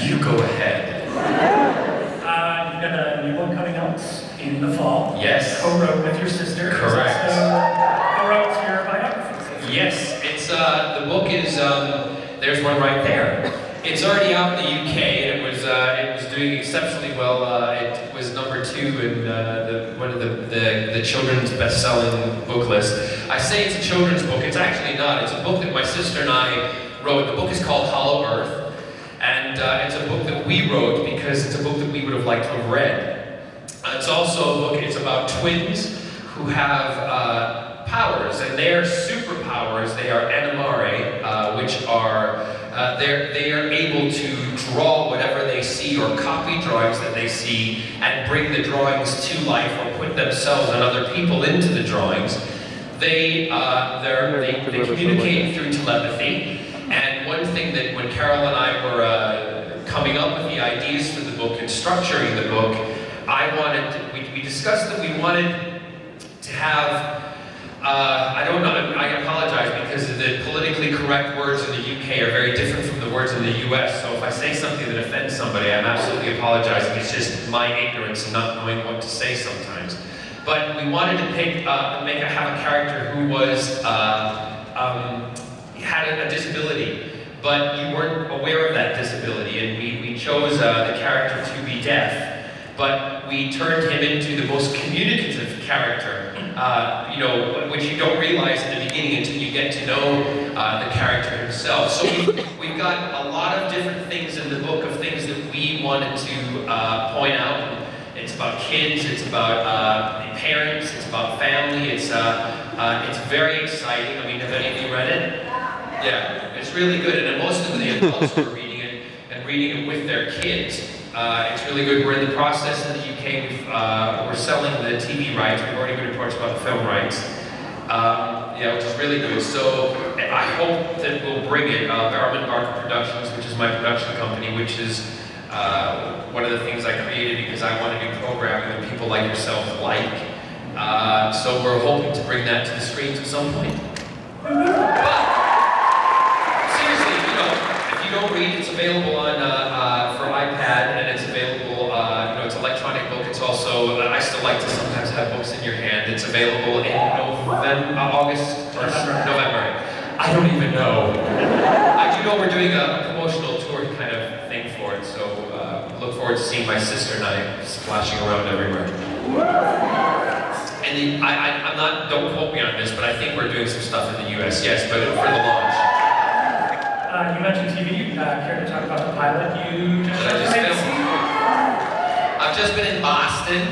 You go ahead. You've got a new one coming out in the fall. Yes. Co-wrote with your sister. Correct. Co-wrote your biography. Yes, it's the book is there's one right there. It's already out in the UK, and it was doing exceptionally well. It was #2 in one of the children's best-selling book list. I say it's a children's book. It's actually not. It's a book that my sister and I wrote. The book is called Hollow Earth, and it's a book that we wrote because it's a book that we would have liked to have read. It's also a book. It's about twins who have powers, and their superpowers. They are animare, which are they are able to draw whatever they see or copy drawings that they see and bring the drawings to life or put themselves and other people into the drawings. They communicate through telepathy. And one thing that when Carol and I were coming up with the ideas for the book and structuring the book, we discussed that we wanted to have I don't know, I apologize because the politically correct words in the UK are very different from the words in the US, so if I say something that offends somebody, I'm absolutely apologizing. It's just my ignorance and not knowing what to say sometimes. But we wanted to have a character who was, had a disability, but you weren't aware of that disability, and we chose the character to be deaf, but we turned him into the most communicative character. Which you don't realize in the beginning until you get to know the character himself. So we've got a lot of different things in the book of things that we wanted to point out. It's about kids, it's about parents, it's about family, it's very exciting. I mean, have any of you read it? Yeah, it's really good, and most of the adults are reading it and reading it with their kids. It's really good. We're in the process in the UK. We're selling the TV rights. We've already been approached about the film rights. Which is really good. So I hope that we'll bring it. Barrowman Productions, which is my production company, which is one of the things I created because I want to do programming that people like yourself like. So we're hoping to bring that to the screens at some point. But seriously, if you don't read, it's available on for iPad, and it's available. It's an electronic book. It's also I still like to sometimes have books in your hand. It's available in August or November. I don't even know. I do know we're doing a promotional tour kind of thing for it, so look forward to seeing my sister and I splashing around everywhere. And I'm not. Don't quote me on this, but I think we're doing some stuff in the U.S. Yes, but for the launch. You mentioned TV. Care to talk about the pilot you just filmed? I've just been in Boston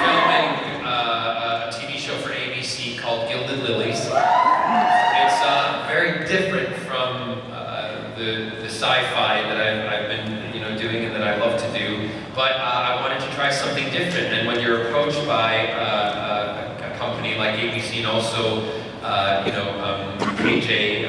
filming a TV show for ABC called Gilded Lilies. It's very different from the sci-fi that I've been doing and that I love to do. But I wanted to try something different. And when you're approached by a company like ABC and also KJ,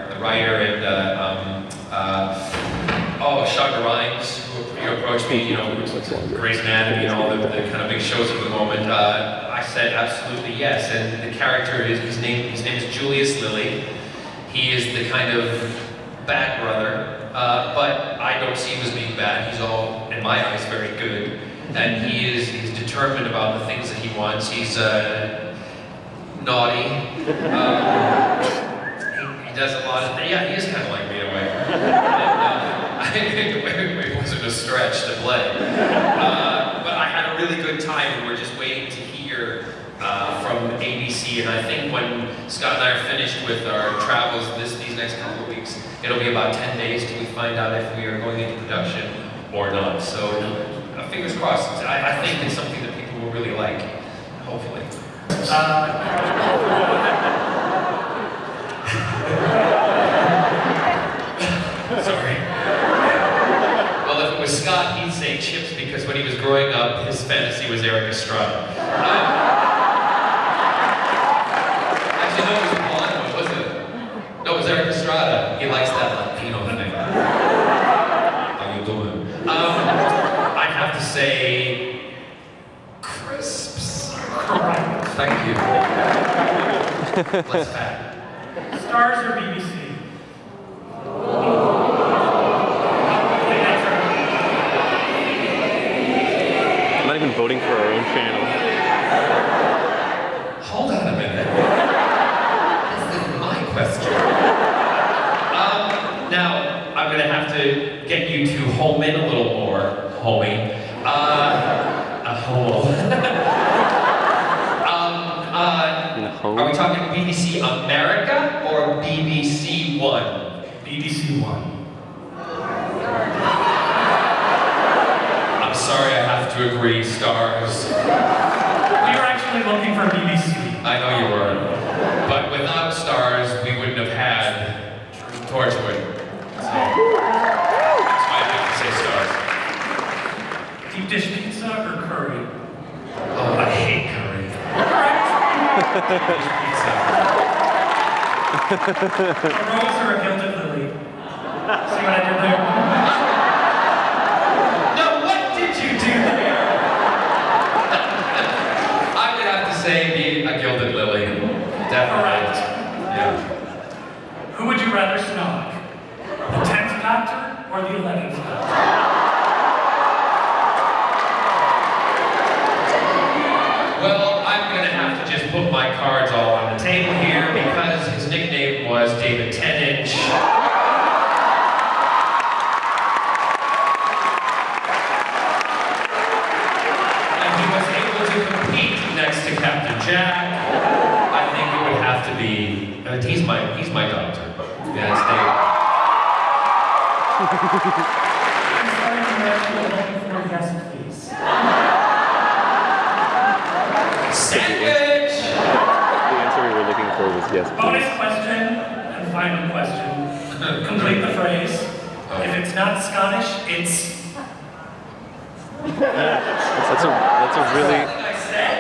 the writer, and Shonda Rhimes, who approached me, Grey's Anatomy and all the kind of big shows of the moment. I said absolutely yes, and the character his name is Julius Lilly. He is the kind of bad brother, but I don't see him as being bad. He's all, in my eyes, very good, and he's determined about the things that he wants. He's naughty. He does a lot of things. Yeah, he is kind of like me in a way. It wasn't a stretch to play. But I had a really good time, and we're just waiting to hear from ABC. And I think when Scott and I are finished with our travels these next couple of weeks, it'll be about 10 days till we find out if we are going into production or not. So fingers crossed. I think it's something that people will really like, hopefully. Sorry. Well, if it was Scott, he'd say Chips because when he was growing up, his fantasy was Eric Estrada. Actually, no, it was blonde, was it? No, it was Eric Estrada. He likes that Latino thing. How you doing? I'd have to say crisps. Thank you. Let's pack. Stars or BBC? voting for our own channel. Hold on a minute. This is my question. Now, I'm going to have to get you to home in a little more, homie. Homo. Are we talking BBC America or BBC One? BBC One. I'm sorry, I have to agree, stars. We were actually looking for BBC. I know you were. But without stars, we wouldn't have had Torchwood. So, that's why I have to say stars. Deep dish pizza or curry? Oh, I hate curry. Deep dish pizza. A rose or a gilded lily? See what I did there? No, what did you do there? I would have to say a gilded lily. Definitely. Correct. Yeah. Who would you rather snog? The 10th Doctor or the 11th Doctor? Well, I'm going to have to just put my cards all on the table here because his nickname was David 10-inch. And he was able to compete next to Captain Jack. I think it would have to be, he's my doctor. Yeah, it's David. I'm sorry to ask you looking for a guest, please. Sandwich! The answer we were looking for was yes. Bonus question and final question. Complete the phrase. If it's not Scottish, it's... That's a really, Something I said?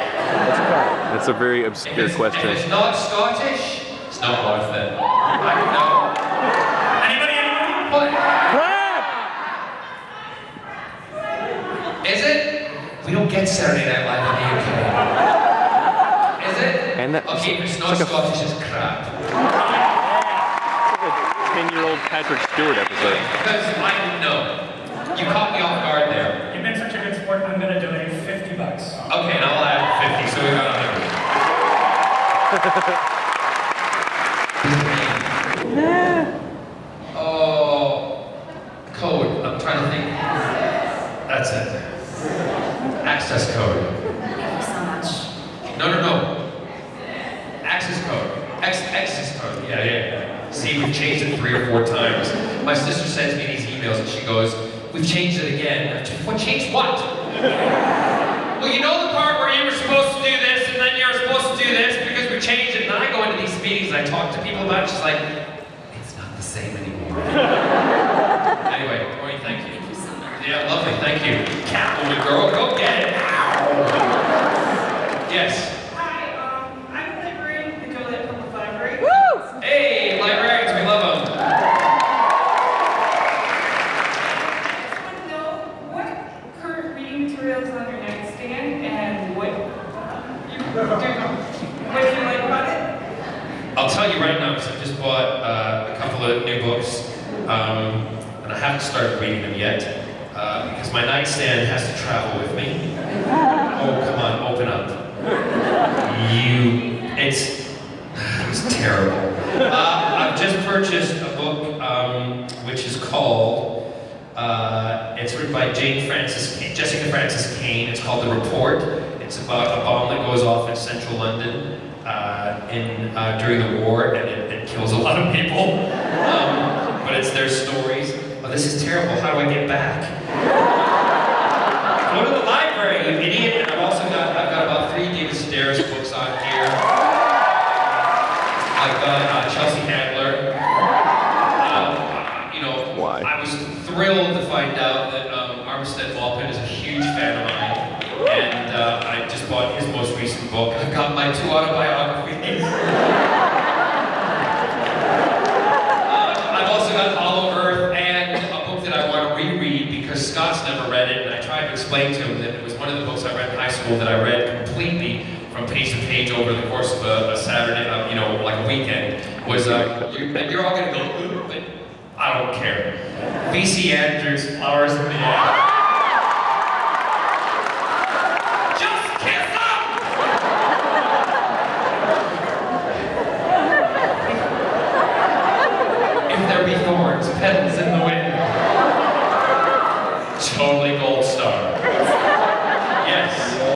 that's a very obscure question. If it's not Scottish, it's not worth it. I don't know. Anybody? What? Is it? We don't get Saturday Night Live in the UK. Is it? And that, Okay, if it's not like Scottish, it's crap. a 10-year-old Patrick Stewart episode. Because I didn't know. You caught me off guard there. You've been such a good sport, I'm going to donate $50. Okay, and I'll add 50, so we got 100. Oh, code. I'm trying to think. That's it. Access code. Thank you so much. No. Access code. Access code. Yeah. See, we've changed it 3 or 4 times. My sister sends me these emails and she goes, "We've changed it again." What changed what? Well, you know the part where you were supposed to do this and then you're supposed to do this because we changed it. And then I go into these meetings and I talk to people about it. She's like, "It's not the same anymore." Anyway, Tori, thank you. Thank you so much. Yeah, lovely. Thank you. Catwoman girl, go get it. Yes. Hi, I'm a librarian at the Joliet Public Library. Hey, librarians, we love them. I just want to know what current reading materials on your nightstand and what you like about it. I'll tell you right now, because I just bought a couple of new books, and I haven't started reading them yet, because my nightstand has to travel with me. Oh, come on, open up. It's terrible. I've just purchased a book, which is called, it's written by Jessica Francis Kane. It's called The Report. It's about a bomb that goes off in central London during the war, and it kills a lot of people. But it's their stories. Oh, this is terrible. How do I get back? Go to the library, you idiot. And I've got about 3 David Sedaris books on here. I've got Chelsea Handler. Why? I was thrilled to find out that Armistead Maupin is a huge fan of mine. And I just bought his most recent book. I've got my 2 autobiographies. I've also got Hollow Earth and a book that I want to reread because Scott's never read it, and I tried to explain to him that it was one of the books I read in high school that I read completely from page to page over the course of a Saturday, like a weekend. Was you're all gonna go, "Ooh," but I don't care. V.C. Andrews, Flowers in the Air. If There Be Thorns, Petals in the Wind. Totally gold